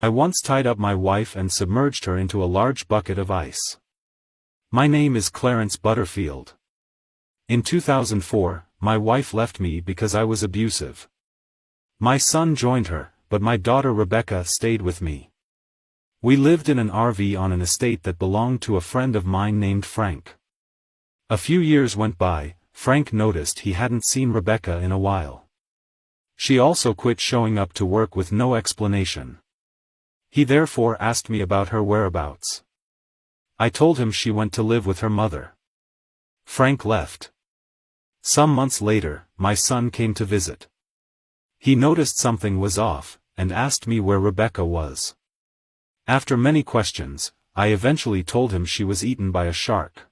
I once tied up my wife and submerged her into a large bucket of ice. My name is Clarence Butterfield. In 2004, my wife left me because I was abusive. My son joined her, but my daughter Rebecca stayed with me. We lived in an RV on an estate that belonged to a friend of mine named Frank. A few years went by. Frank noticed he hadn't seen Rebecca in a while. She also quit showing up to work with no explanation. He therefore asked me about her whereabouts. I told him she went to live with her mother. Frank left. Some months later, my son came to visit. He noticed something was off, and asked me where Rebecca was. After many questions, I eventually told him she was eaten by a shark.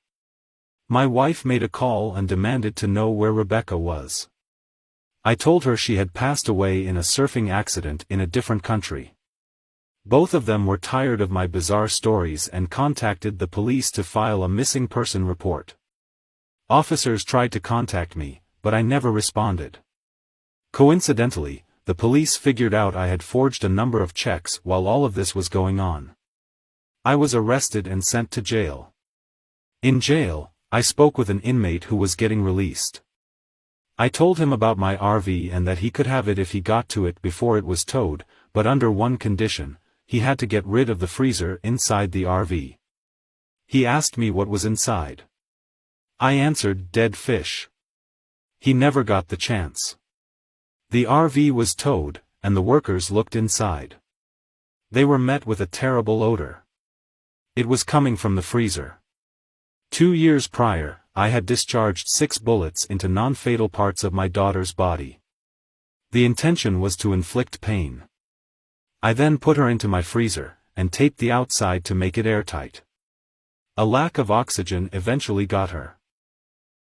My wife made a call and demanded to know where Rebecca was. I told her she had passed away in a surfing accident in a different country. Both of them were tired of my bizarre stories and contacted the police to file a missing person report. Officers tried to contact me, but I never responded. Coincidentally, the police figured out I had forged a number of checks while all of this was going on. I was arrested and sent to jail. In jail, I spoke with an inmate who was getting released. I told him about my RV and that he could have it if he got to it before it was towed, but under one condition: he had to get rid of the freezer inside the RV. He asked me what was inside. I answered, dead fish. He never got the chance. The RV was towed, and the workers looked inside. They were met with a terrible odor. It was coming from the freezer. 2 years prior, I had discharged 6 bullets into non-fatal parts of my daughter's body. The intention was to inflict pain. I then put her into my freezer, and taped the outside to make it airtight. A lack of oxygen eventually got her.